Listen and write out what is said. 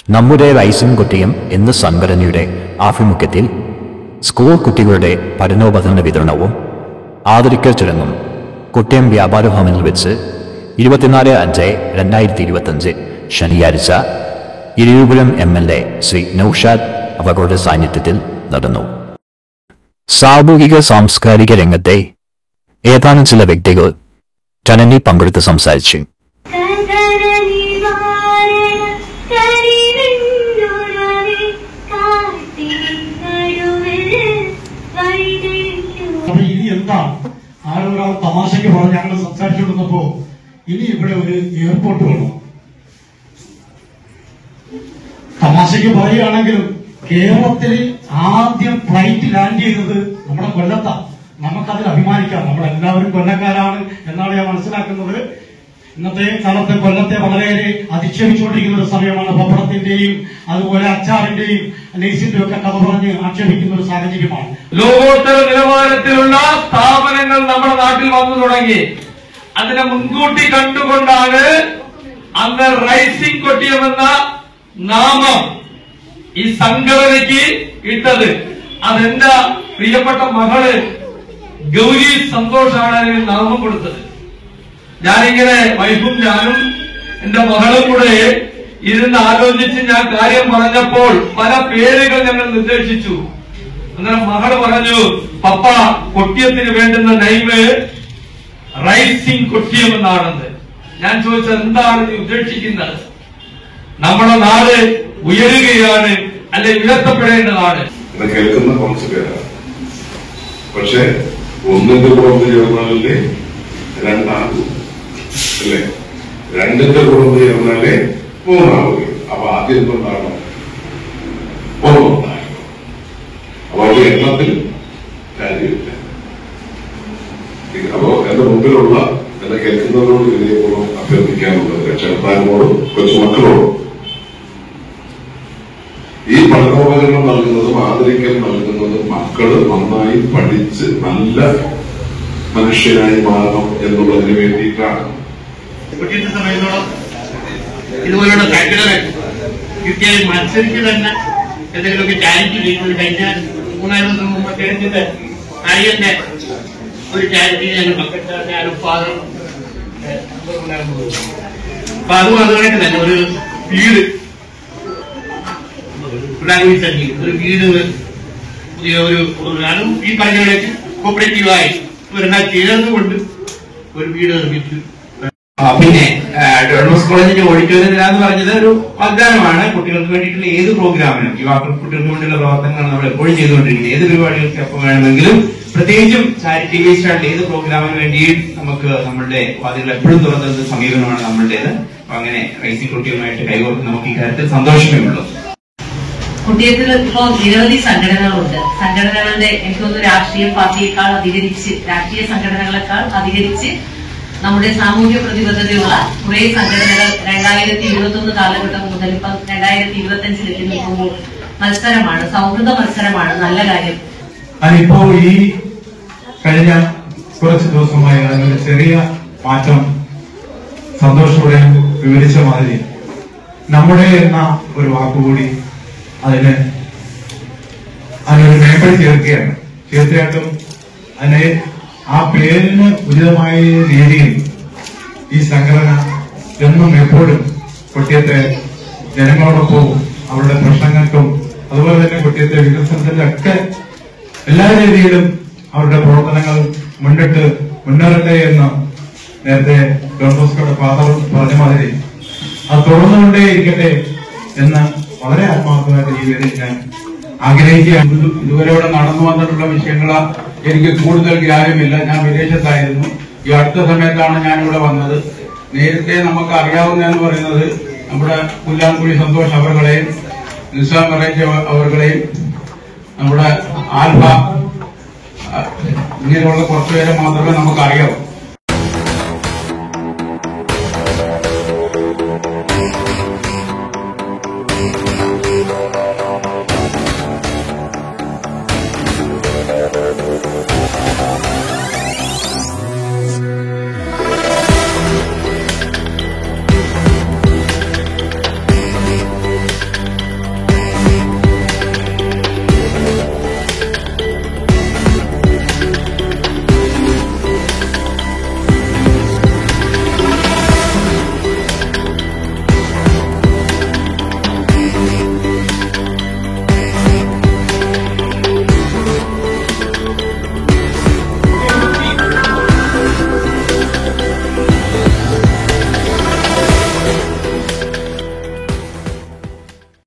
നമ്മുടെ റൈസിംഗ് കുട്ടിയം എന്ന സംഘടനയുടെ ആഭിമുഖ്യത്തിൽ സ്കൂൾ കുട്ടികളുടെ പഠനോപകരണ വിതരണവും ആദരിക്കൽ ചടങ്ങും കുട്ടിയം വ്യാപാര ഭവനിൽ വെച്ച് 24/5/2025 ശനിയാഴ്ച ഇരവിപുരം MLA ശ്രീ നൌഷാദ് അവരുടെ സാന്നിധ്യത്തിൽ നടന്നു. സാമൂഹിക സാംസ്കാരിക രംഗത്തെ ഏതാനും ചില വ്യക്തികൾ ചടങ്ങിൽ പങ്കെടുത്ത് സംസാരിച്ചു. ഇനി എന്താണ് ആരൊരാൾ തമാശയ്ക്ക് പറഞ്ഞ് ഞങ്ങൾ സംസാരിച്ചുകൊണ്ടിരുന്നപ്പോ ഇനി ഇവിടെ ഒരു എയർപോർട്ട് വേണം. തമാശയ്ക്ക് പറയുകയാണെങ്കിലും കേരളത്തിൽ ആദ്യം ഫ്ലൈറ്റ് ലാൻഡ് ചെയ്തത് നമ്മുടെ കൊല്ലത്താണ്. നമുക്കതിൽ അഭിമാനിക്കാം. നമ്മളെല്ലാവരും കൊല്ലക്കാരാണ് എന്നാണ് ഞാൻ മനസ്സിലാക്കുന്നത്. ഇന്നത്തെ കാലത്ത് കൊല്ലത്തെ വളരെയേറെ അധിക്ഷേപിച്ചുകൊണ്ടിരിക്കുന്ന ഒരു സമയമാണ്. പപ്പടത്തിന്റെയും അതുപോലെ അച്ചാറിന്റെയും ലേസിന്റെയും ഒക്കെ കഥ പറഞ്ഞ് ആക്ഷേപിക്കുന്ന ഒരു സാഹചര്യമാണ്. ലോകോത്തര നിലവാരത്തിലുള്ള സ്ഥാപനങ്ങൾ നമ്മുടെ നാട്ടിൽ വന്നു തുടങ്ങി. അതിനെ മുൻകൂട്ടി കണ്ടുകൊണ്ടാണ് അന്ന് റൈസിംഗ് കൊട്ടിയം എന്ന നാമം ഈ സംഘടനയ്ക്ക് ഇട്ടത്. അതെന്റെ പ്രിയപ്പെട്ട മകള് ഗൗരി സന്തോഷാണ് അതിന് നാമം കൊടുത്തത്. ഞാനിങ്ങനെ വൈഫും ഞാനും എന്റെ മകളും കൂടെ ഇരുന്ന് ആലോചിച്ച് ഞാൻ കാര്യം പറഞ്ഞപ്പോൾ പല പേരുകൾ ഞങ്ങൾ നിർദ്ദേശിച്ചു. അങ്ങനെ മകള് പറഞ്ഞു, പപ്പ കൊട്ടിയത്തിന് വേണ്ടുന്ന നൈമ് റൈസിംഗ് കൊട്ടിയം എന്നാണെന്ന്. ഞാൻ ചോദിച്ചത് എന്താണ് നീ ഉദ്ദേശിക്കുന്നത്? നമ്മുടെ നാട് ഉയരുകയാണ്, അല്ലെ ഉയർത്തപ്പെടേണ്ടതാണ്. കേൾക്കുന്ന കുറച്ച് പേരാണ്. പക്ഷെ ഒന്നിന്റെ പുറത്ത് ചേർന്നാലേ രണ്ടാകും, അല്ലേ? രണ്ടിന്റെ പുറത്ത് ചേർന്നാലേ മൂന്നാവുകയും. അപ്പൊ ആദ്യം എന്തുണ്ടാകണം? ഒന്നുണ്ടാകണം. അപ്പൊ അത് എണ്ണത്തിൽ കാര്യമില്ല. അപ്പോ എന്റെ മുമ്പിലുള്ള എന്നെ കേൾക്കുന്നവരോട് വിനയപൂർവ്വം അഭ്യർത്ഥിക്കാനുള്ളത് രക്ഷകർത്താക്കളോടും കൊച്ചുമക്കളോടും ഈ പഠനോപകരണം നൽകുന്നതും ആദരിക്കൽ നൽകുന്നതും മക്കള് നന്നായി പഠിച്ച് നല്ല മനുഷ്യനായി മാറണം എന്നുള്ളതിന് വേണ്ടിയിട്ടാണ്. കുട്ടിയുടെ സമയത്തോളം ഇതുപോലുള്ള സംഘടന കിട്ടിയാൽ മത്സരിച്ച് തന്നെ എന്തെങ്കിലുമൊക്കെ ചാരിറ്റി ചെയ്യുന്നത്. കഴിഞ്ഞ 3 ദിവസം മുമ്പ് കേട്ടിട്ട് അയ്യന്റെ ഒരു ചാരിറ്റി ഞങ്ങൾ പങ്കെടുത്ത ഞാനും ഫാദറും. അപ്പൊ അതും അതുമായിട്ട് തന്നെ ഒരു വീട് ഒരു വീട് പുതിയ ഒരു അതും ഈ പറഞ്ഞ കോപ്പറേറ്റീവായി ഒരെണ്ണം ചേർന്നുകൊണ്ട് ഒരു വീട് നിർമ്മിച്ചു. പിന്നെ ഡോൺബോസ്കോ കോളേജിന്റെ ഓഡിറ്റോറിയത്തിലാന്ന് പറഞ്ഞത് ഒരു വാഗ്ദാനമാണ്. കുട്ടികൾക്ക് വേണ്ടിയിട്ടുള്ള ഏത് പ്രോഗ്രാമിനും കുട്ടികൾക്ക് വേണ്ടിയുള്ള പ്രവർത്തനങ്ങളാണ് നമ്മൾ എപ്പോഴും ചെയ്തുകൊണ്ടിരിക്കുന്നത്. ഏത് പരിപാടികൾക്ക് എപ്പോൾ വേണമെങ്കിലും, പ്രത്യേകിച്ചും ചാരിറ്റി ബേസ്ഡ് ആയിട്ട് ഏത് പ്രോഗ്രാമിന് വേണ്ടിയും നമുക്ക് നമ്മളുടെ വാതിലുകൾ എപ്പോഴും തുറന്നത് സമീപനമാണ് നമ്മളുടേത്. അപ്പൊ അങ്ങനെ റൈസിംഗ് കുട്ടിയുമായിട്ട് കൈകോർത്ത് നമുക്ക് ഈ കാര്യത്തിൽ സന്തോഷമേ ഉള്ളൂ. കുട്ടിയത്തിൽ ഇപ്പോ നിരവധി സംഘടനകളുണ്ട്. സംഘടനകളുടെ എനിക്ക് തോന്നുന്നു രാഷ്ട്രീയ പാർട്ടിയേക്കാൾ അധികരിച്ച്, രാഷ്ട്രീയ സംഘടനകളെക്കാൾ അധികരിച്ച് നമ്മുടെ സാമൂഹ്യ പ്രതിബദ്ധതയുള്ള കുറെ സംഘടനകൾ 2021 കാലഘട്ടം മുതൽ ഇപ്പം 2025 നിൽക്കുമ്പോൾ മത്സരമാണ്, സൗഹൃദ മത്സരമാണ്. നല്ല കാര്യം. അതിപ്പോ ഈ കഴിഞ്ഞ കുറച്ച് ദിവസമായി അതിനൊരു ചെറിയ മാറ്റം സന്തോഷത്തോടെ വിവരിച്ച മാതിരി നമ്മുടെ എന്ന ഒരു വാക്കുകൂടി അതിനൊരു മേമ്പടി ചേർക്കുകയാണ്. തീർച്ചയായിട്ടും അതിനെ ആ പേരിന് ഉചിതമായ രീതിയിൽ ഈ സംഘടന എന്നും എപ്പോഴും കൊട്ടിയത്തെ ജനങ്ങളോടൊപ്പവും അവരുടെ പ്രശ്നങ്ങൾക്കും അതുപോലെ തന്നെ കൊട്ടിയത്തെ വികസനത്തിലൊക്കെ എല്ലാ രീതിയിലും അവരുടെ പ്രവർത്തനങ്ങൾ മുന്നേറട്ടെ എന്ന് നേരത്തെ ഡോൺബോസ്കോയുടെ ഫാദർ പറഞ്ഞ മാതിരി അത് തുടർന്നുകൊണ്ടേയിരിക്കട്ടെ എന്ന് വളരെ ആത്മാർത്ഥമായിട്ട് ഈ വേദിയിൽ ഞാൻ ആഗ്രഹിക്കുകയാണ്. ഇതുവരെ ഇവിടെ നടന്നു വന്നിട്ടുള്ള വിഷയങ്ങൾ എനിക്ക് കൂടുതൽ ഗ്രാഹ്യമില്ല. ഞാൻ വിദേശത്തായിരുന്നു. ഈ അടുത്ത സമയത്താണ് ഞാനിവിടെ വന്നത്. നേരത്തെ നമുക്ക് അറിയാവുന്നതെന്ന് പറയുന്നത് നമ്മുടെ പുല്ലാൻകുഴി സന്തോഷ് അവർകളെയും നിസാം മറേജ് അവർകളെയും നമ്മുടെ ആൽഫ ഇങ്ങനെയുള്ള കുറച്ചുപേരെ മാത്രമേ നമുക്ക് അറിയാവൂ.